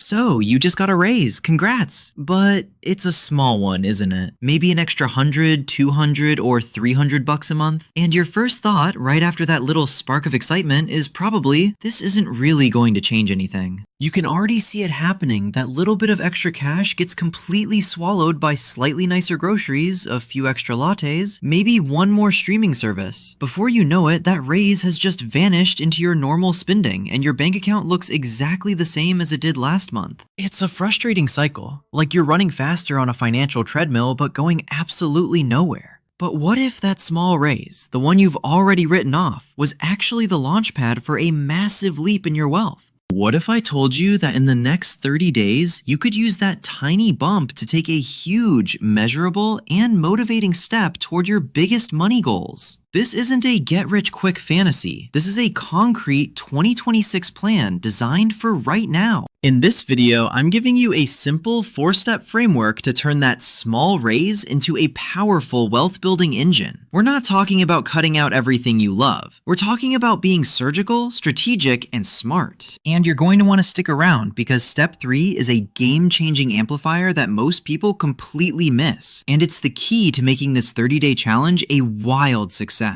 So, you just got a raise, congrats! But it's a small one, isn't it? Maybe an extra 100, 200, or 300 bucks a month? And your first thought, right after that little spark of excitement, is probably, this isn't really going to change anything. You can already see it happening. That little bit of extra cash gets completely swallowed by slightly nicer groceries, a few extra lattes, maybe one more streaming service. Before you know it, that raise has just vanished into your normal spending, and your bank account looks exactly the same as it did last month. It's a frustrating cycle, like you're running faster on a financial treadmill but going absolutely nowhere. But what if that small raise, the one you've already written off, was actually the launchpad for a massive leap in your wealth? What if I told you that in the next 30 days, you could use that tiny bump to take a huge, measurable, and motivating step toward your biggest money goals? This isn't a get-rich-quick fantasy. This is a concrete 2026 plan designed for right now. In this video, I'm giving you a simple 4-step framework to turn that small raise into a powerful wealth-building engine. We're not talking about cutting out everything you love. We're talking about being surgical, strategic, and smart. And you're going to want to stick around because step 3 is a game-changing amplifier that most people completely miss. And it's the key to making this 30-day challenge a wild success.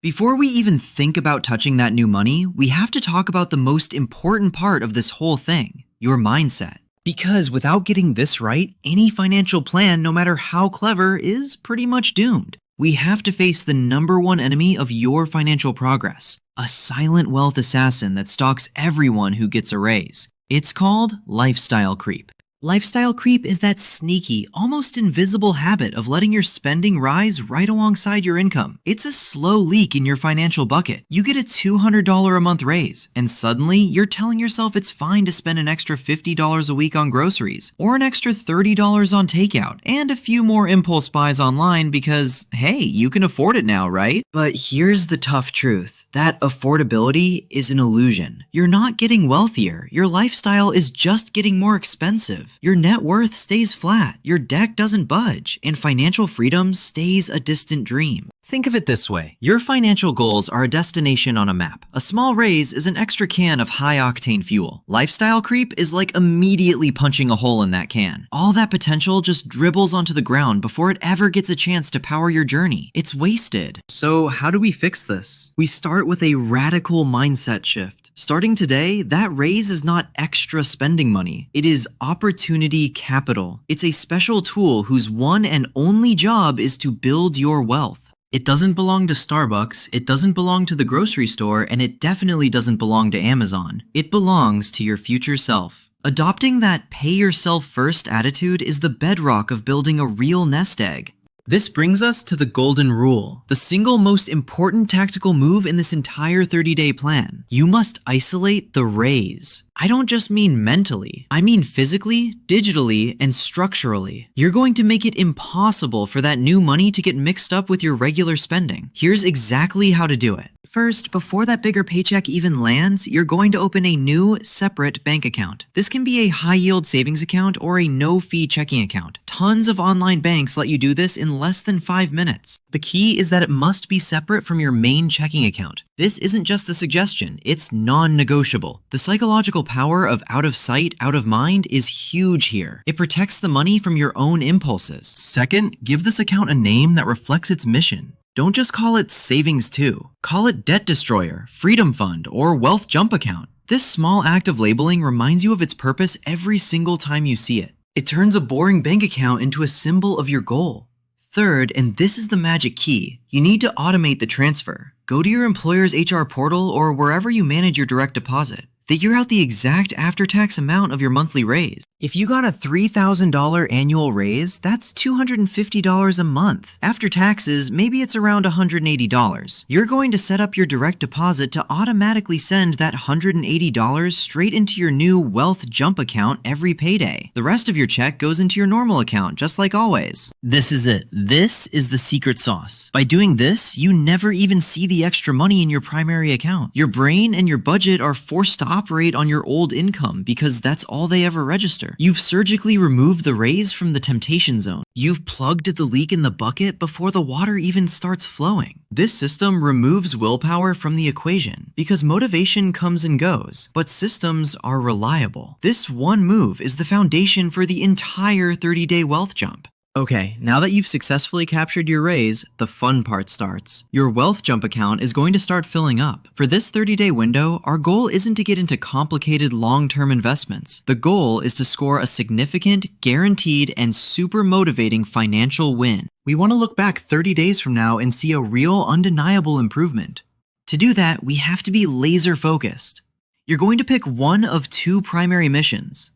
Before we even think about touching that new money, we have to talk about the most important part of this whole thing, your mindset. Because without getting this right, any financial plan, no matter how clever, is pretty much doomed. We have to face the #1 enemy of your financial progress, a silent wealth assassin that stalks everyone who gets a raise. It's called lifestyle creep. Lifestyle creep is that sneaky, almost invisible habit of letting your spending rise right alongside your income. It's a slow leak in your financial bucket. You get a $200 a month raise, and suddenly you're telling yourself it's fine to spend an extra $50 a week on groceries, or an extra $30 on takeout, and a few more impulse buys online because, hey, you can afford it now, right? But here's the tough truth. That affordability is an illusion. You're not getting wealthier. Your lifestyle is just getting more expensive. Your net worth stays flat. Your deck doesn't budge. And financial freedom stays a distant dream. Think of it this way. Your financial goals are a destination on a map. A small raise is an extra can of high-octane fuel. Lifestyle creep is like immediately punching a hole in that can. All that potential just dribbles onto the ground before it ever gets a chance to power your journey. It's wasted. So how do we fix this? We start with a radical mindset shift. Starting today, that raise is not extra spending money. It is opportunity capital. It's a special tool whose one and only job is to build your wealth. It doesn't belong to Starbucks, it doesn't belong to the grocery store, and it definitely doesn't belong to Amazon. It belongs to your future self. Adopting that pay yourself first attitude is the bedrock of building a real nest egg. This brings us to the golden rule, the single most important tactical move in this entire 30-day plan. You must isolate the raise. I don't just mean mentally, I mean physically, digitally, and structurally. You're going to make it impossible for that new money to get mixed up with your regular spending. Here's exactly how to do it. First, before that bigger paycheck even lands, you're going to open a new, separate bank account. This can be a high-yield savings account or a no-fee checking account. Tons of online banks let you do this in less than 5 minutes. The key is that it must be separate from your main checking account. This isn't just a suggestion, it's non-negotiable. The psychological power of out of sight, out of mind is huge here. It protects the money from your own impulses. Second, give this account a name that reflects its mission. Don't just call it Savings 2. Call it Debt Destroyer, Freedom Fund, or Wealth Jump Account. This small act of labeling reminds you of its purpose every single time you see it. It turns a boring bank account into a symbol of your goal. Third, and this is the magic key, you need to automate the transfer. Go to your employer's HR portal or wherever you manage your direct deposit. Figure out the exact after-tax amount of your monthly raise. If you got a $3,000 annual raise, that's $250 a month. After taxes, maybe it's around $180. You're going to set up your direct deposit to automatically send that $180 straight into your new Wealth Jump account every payday. The rest of your check goes into your normal account, just like always. This is it. This is the secret sauce. By doing this, you never even see the extra money in your primary account. Your brain and your budget are forced to operate on your old income because that's all they ever register. here. You've surgically removed the raise from the temptation zone. You've plugged the leak in the bucket before the water even starts flowing. This system removes willpower from the equation because motivation comes and goes, but systems are reliable. This one move is the foundation for the entire 30-day wealth jump. Okay, now that you've successfully captured your raise, the fun part starts. Your wealth jump account is going to start filling up. For this 30-day window, our goal isn't to get into complicated long-term investments. The goal is to score a significant, guaranteed, and super motivating financial win. We want to look back 30 days from now and see a real, undeniable improvement. To do that, we have to be laser focused. You're going to pick one of two primary missions.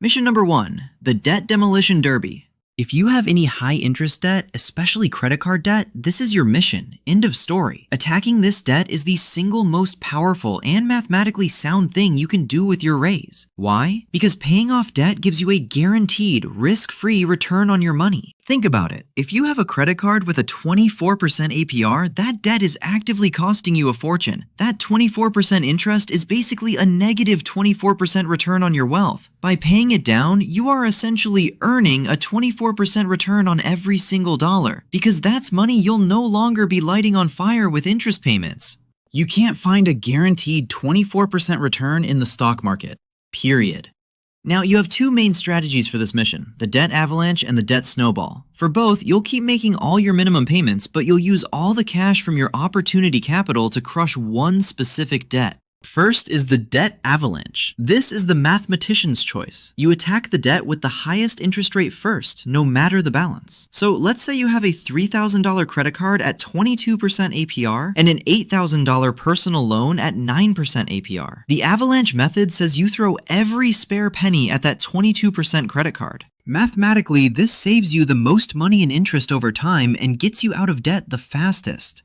Mission number 1, the Debt Demolition Derby. If you have any high-interest debt, especially credit card debt, this is your mission. End of story. Attacking this debt is the single most powerful and mathematically sound thing you can do with your raise. Why? Because paying off debt gives you a guaranteed, risk-free return on your money. Think about it. If you have a credit card with a 24% APR, that debt is actively costing you a fortune. That 24% interest is basically a negative 24% return on your wealth. By paying it down, you are essentially earning a 24% return on every single dollar, because that's money you'll no longer be lighting on fire with interest payments. You can't find a guaranteed 24% return in the stock market. Period. Now, you have two main strategies for this mission, the debt avalanche and the debt snowball. For both, you'll keep making all your minimum payments, but you'll use all the cash from your opportunity capital to crush one specific debt. First is the debt avalanche. This is the mathematician's choice. You attack the debt with the highest interest rate first, no matter the balance. So let's say you have a $3,000 credit card at 22% APR and an $8,000 personal loan at 9% APR. The avalanche method says you throw every spare penny at that 22% credit card. Mathematically, this saves you the most money in interest over time and gets you out of debt the fastest.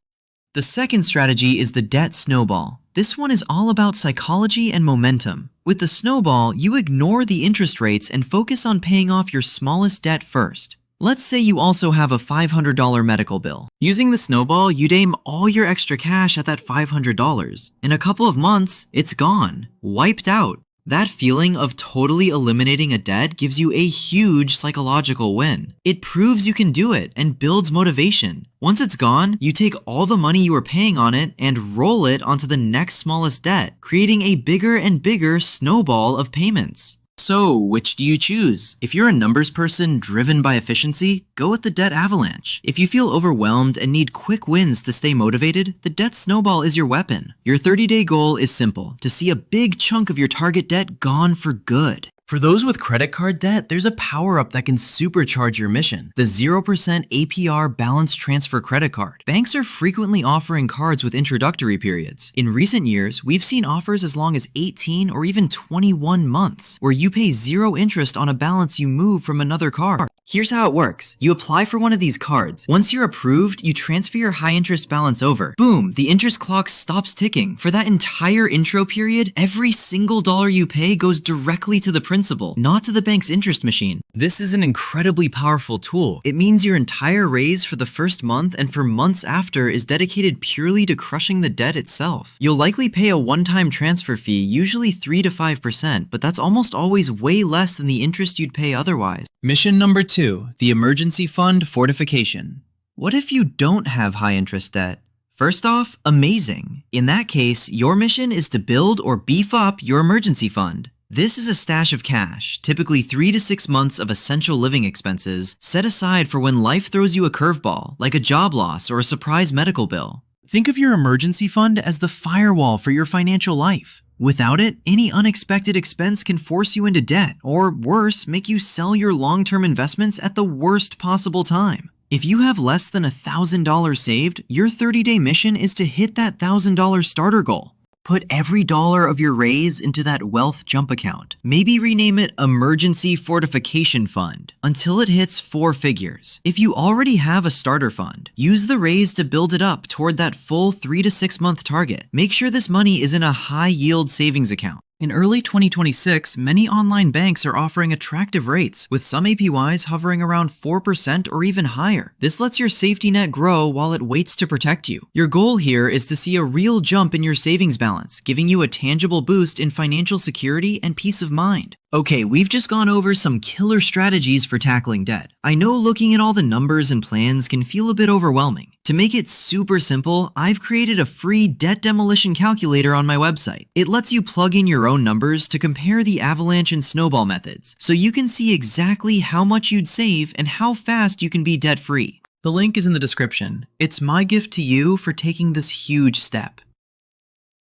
The second strategy is the debt snowball. This one is all about psychology and momentum. With the snowball, you ignore the interest rates and focus on paying off your smallest debt first. Let's say you also have a $500 medical bill. Using the snowball, you'd aim all your extra cash at that $500. In a couple of months, it's gone, wiped out. That feeling of totally eliminating a debt gives you a huge psychological win. It proves you can do it and builds motivation. Once it's gone, you take all the money you were paying on it and roll it onto the next smallest debt, creating a bigger and bigger snowball of payments. So, which do you choose? If you're a numbers person driven by efficiency, go with the debt avalanche. If you feel overwhelmed and need quick wins to stay motivated, the debt snowball is your weapon. Your 30-day goal is simple: to see a big chunk of your target debt gone for good. For those with credit card debt, there's a power-up that can supercharge your mission, the 0% APR balance transfer credit card. Banks are frequently offering cards with introductory periods. In recent years, we've seen offers as long as 18 or even 21 months, where you pay zero interest on a balance you move from another card. Here's how it works. You apply for one of these cards. Once you're approved, you transfer your high interest balance over. Boom, the interest clock stops ticking. For that entire intro period, every single dollar you pay goes directly to the principal, not to the bank's interest machine. This is an incredibly powerful tool. It means your entire raise for the first month and for months after is dedicated purely to crushing the debt itself. You'll likely pay a one-time transfer fee, usually 3 to 5%, but that's almost always way less than the interest you'd pay otherwise. Mission number 2, the emergency fund fortification. What if you don't have high interest debt? First off, amazing. In that case, your mission is to build or beef up your emergency fund. This is a stash of cash, typically 3 to 6 months of essential living expenses, set aside for when life throws you a curveball, like a job loss or a surprise medical bill. Think of your emergency fund as the firewall for your financial life. Without it, any unexpected expense can force you into debt, or worse, make you sell your long-term investments at the worst possible time. If you have less than $1,000 saved, your 30-day mission is to hit that $1,000 starter goal. Put every dollar of your raise into that wealth jump account. Maybe rename it Emergency Fortification Fund until it hits 4 figures. If you already have a starter fund, use the raise to build it up toward that full 3 to 6 month target. Make sure this money is in a high yield savings account. In early 2026, many online banks are offering attractive rates, with some APYs hovering around 4% or even higher. This lets your safety net grow while it waits to protect you. Your goal here is to see a real jump in your savings balance, giving you a tangible boost in financial security and peace of mind. Okay, we've just gone over some killer strategies for tackling debt. I know looking at all the numbers and plans can feel a bit overwhelming. To make it super simple, I've created a free debt demolition calculator on my website. It lets you plug in your own numbers to compare the avalanche and snowball methods, so you can see exactly how much you'd save and how fast you can be debt-free. The link is in the description. It's my gift to you for taking this huge step.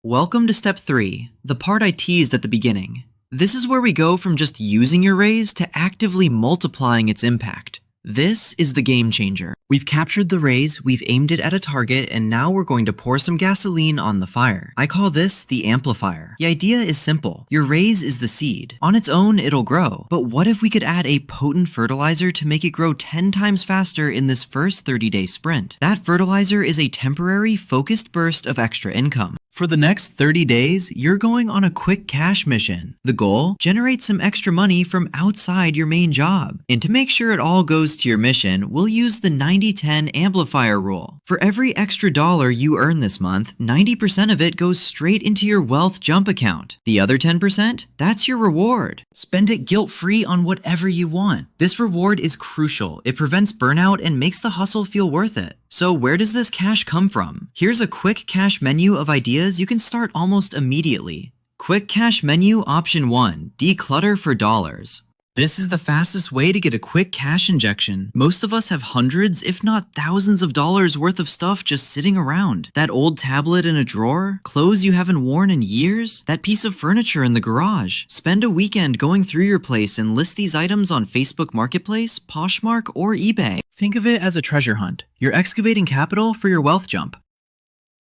Welcome to step 3, the part I teased at the beginning. This is where we go from just using your raise to actively multiplying its impact. This is the game changer. We've captured the raise, we've aimed it at a target, and now we're going to pour some gasoline on the fire. I call this the amplifier. The idea is simple. Your raise is the seed. On its own, it'll grow. But what if we could add a potent fertilizer to make it grow 10 times faster in this first 30-day sprint? That fertilizer is a temporary, focused burst of extra income. For the next 30 days, you're going on a quick cash mission. The goal? Generate some extra money from outside your main job. And to make sure it all goes to your mission, we'll use the 90-10 amplifier rule. For every extra dollar you earn this month, 90% of it goes straight into your wealth jump account. The other 10%? That's your reward. Spend it guilt-free on whatever you want. This reward is crucial. It prevents burnout and makes the hustle feel worth it. So where does this cash come from? Here's a quick cash menu of ideas you can start almost immediately. Quick cash menu option 1, declutter for dollars. This is the fastest way to get a quick cash injection. Most of us have hundreds, if not thousands of dollars worth of stuff just sitting around. That old tablet in a drawer, clothes you haven't worn in years, that piece of furniture in the garage. Spend a weekend going through your place and list these items on Facebook Marketplace, Poshmark, or eBay. Think of it as a treasure hunt. You're excavating capital for your wealth jump.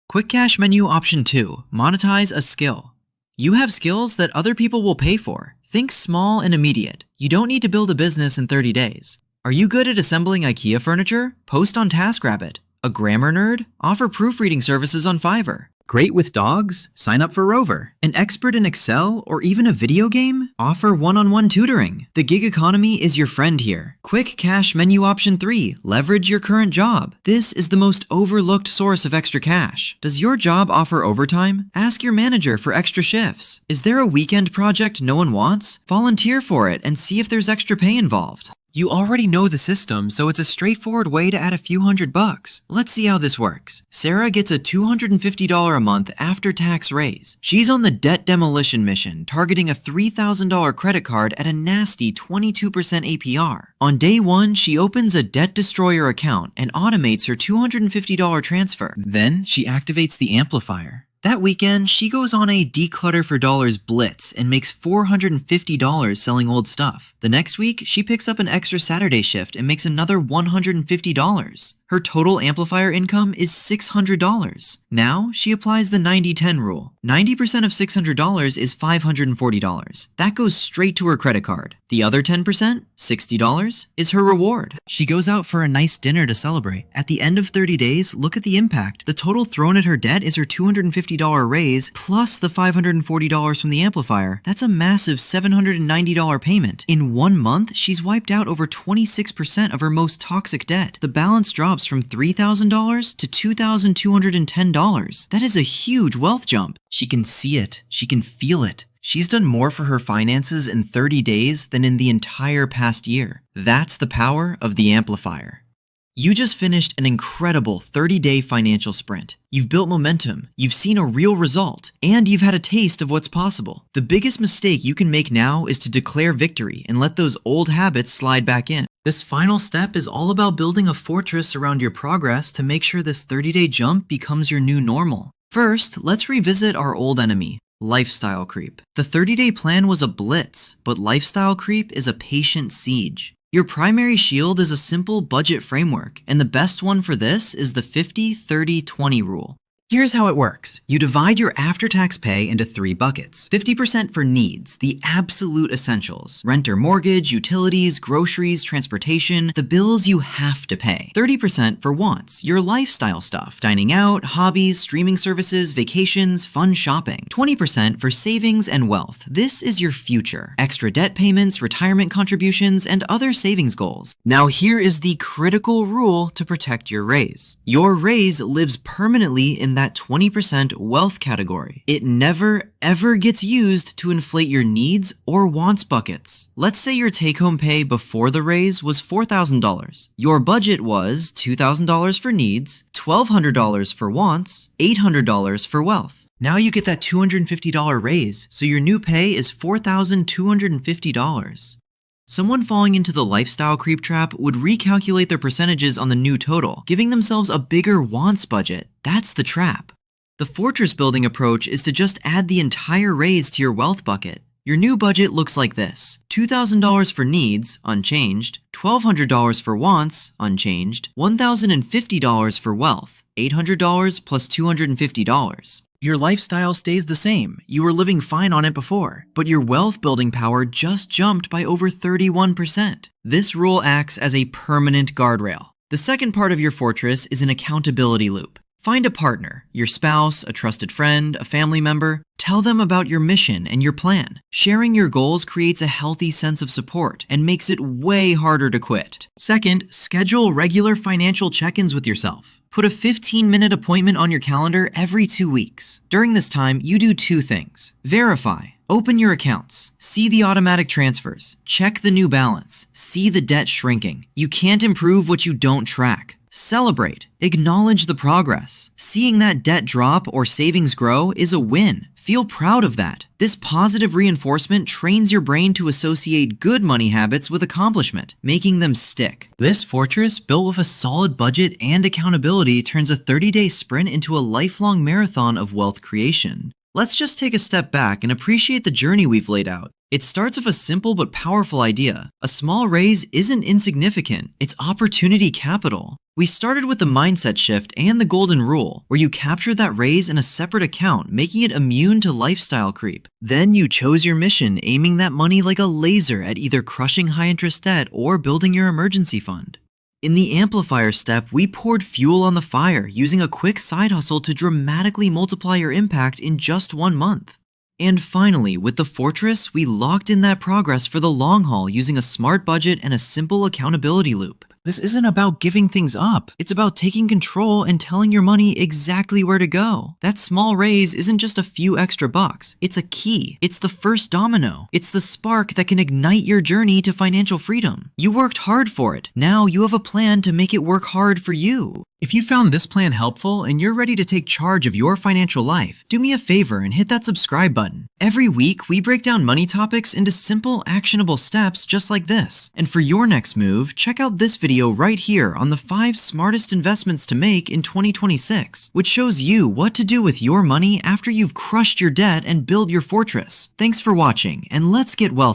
Quick cash menu option 2, monetize a skill. You have skills that other people will pay for. Think small and immediate. You don't need to build a business in 30 days. Are you good at assembling IKEA furniture? Post on TaskRabbit. A grammar nerd? Offer proofreading services on Fiverr. Great with dogs? Sign up for Rover. An expert in Excel or even a video game? Offer one-on-one tutoring. The gig economy is your friend here. Quick cash menu option 3, leverage your current job. This is the most overlooked source of extra cash. Does your job offer overtime? Ask your manager for extra shifts. Is there a weekend project no one wants? Volunteer for it and see if there's extra pay involved. You already know the system, so it's a straightforward way to add a few $100. Let's see how this works. Sarah gets a $250 a month after-tax raise. She's on the debt demolition mission, targeting a $3,000 credit card at a nasty 22% APR. On day 1, she opens a debt destroyer account and automates her $250 transfer. Then, she activates the amplifier. That weekend, she goes on a declutter for dollars blitz and makes $450 selling old stuff. The next week, she picks up an extra Saturday shift and makes another $150. Her total amplifier income is $600. Now, she applies the 90-10 rule. 90% of $600 is $540. That goes straight to her credit card. The other 10%, $60, is her reward. She goes out for a nice dinner to celebrate. At the end of 30 days, look at the impact. The total thrown at her debt is her $250 raise plus the $540 from the amplifier. That's a massive $790 payment. In 1 month, she's wiped out over 26% of her most toxic debt. The balance drops from $3,000 to $2,210. That is a huge wealth jump. She can see it. She can feel it. She's done more for her finances in 30 days than in the entire past year. That's the power of the amplifier. You just finished an incredible 30-day financial sprint. You've built momentum, you've seen a real result, and you've had a taste of what's possible. The biggest mistake you can make now is to declare victory and let those old habits slide back in. This final step is all about building a fortress around your progress to make sure this 30-day jump becomes your new normal. First, let's revisit our old enemy, lifestyle creep. The 30-day plan was a blitz, but lifestyle creep is a patient siege. Your primary shield is a simple budget framework, and the best one for this is the 50-30-20 rule. Here's how it works. You divide your after-tax pay into 3 buckets. 50% for needs, the absolute essentials. Rent or mortgage, utilities, groceries, transportation, the bills you have to pay. 30% for wants, your lifestyle stuff. Dining out, hobbies, streaming services, vacations, fun shopping. 20% for savings and wealth. This is your future. Extra debt payments, retirement contributions, and other savings goals. Now here is the critical rule to protect your raise. Your raise lives permanently in that 20% wealth category. It never, ever gets used to inflate your needs or wants buckets. Let's say your take-home pay before the raise was $4,000. Your budget was $2,000 for needs, $1,200 for wants, $800 for wealth. Now you get that $250 raise, so your new pay is $4,250. Someone falling into the lifestyle creep trap would recalculate their percentages on the new total, giving themselves a bigger wants budget. That's the trap. The fortress building approach is to just add the entire raise to your wealth bucket. Your new budget looks like this: $2,000 for needs, unchanged, $1,200 for wants, unchanged, $1,050 for wealth, $800 plus $250. Your lifestyle stays the same. You were living fine on it before, but your wealth building power just jumped by over 31%. This rule acts as a permanent guardrail. The second part of your fortress is an accountability loop. Find a partner, your spouse, a trusted friend, a family member. Tell them about your mission and your plan. Sharing your goals creates a healthy sense of support and makes it way harder to quit. Second, schedule regular financial check-ins with yourself. Put a 15-minute appointment on your calendar every 2 weeks. During this time, you do 2 things. Verify. Open your accounts. See the automatic transfers. Check the new balance. See the debt shrinking. You can't improve what you don't track. Celebrate. Acknowledge the progress. Seeing that debt drop or savings grow is a win. Feel proud of that. This positive reinforcement trains your brain to associate good money habits with accomplishment, making them stick. This fortress, built with a solid budget and accountability, turns a 30-day sprint into a lifelong marathon of wealth creation. Let's just take a step back and appreciate the journey we've laid out. It starts with a simple but powerful idea. A small raise isn't insignificant, it's opportunity capital. We started with the mindset shift and the golden rule, where you capture that raise in a separate account, making it immune to lifestyle creep. Then you chose your mission, aiming that money like a laser at either crushing high-interest debt or building your emergency fund. In the amplifier step, we poured fuel on the fire, using a quick side hustle to dramatically multiply your impact in just 1 month. And finally, with the fortress, we locked in that progress for the long haul using a smart budget and a simple accountability loop. This isn't about giving things up. It's about taking control and telling your money exactly where to go. That small raise isn't just a few extra bucks. It's a key. It's the first domino. It's the spark that can ignite your journey to financial freedom. You worked hard for it. Now you have a plan to make it work hard for you. If you found this plan helpful and you're ready to take charge of your financial life, do me a favor and hit that subscribe button. Every week, we break down money topics into simple, actionable steps just like this. And for your next move, check out this video right here on the 5 smartest investments to make in 2026, which shows you what to do with your money after you've crushed your debt and build your fortress. Thanks for watching, and let's get wealthy.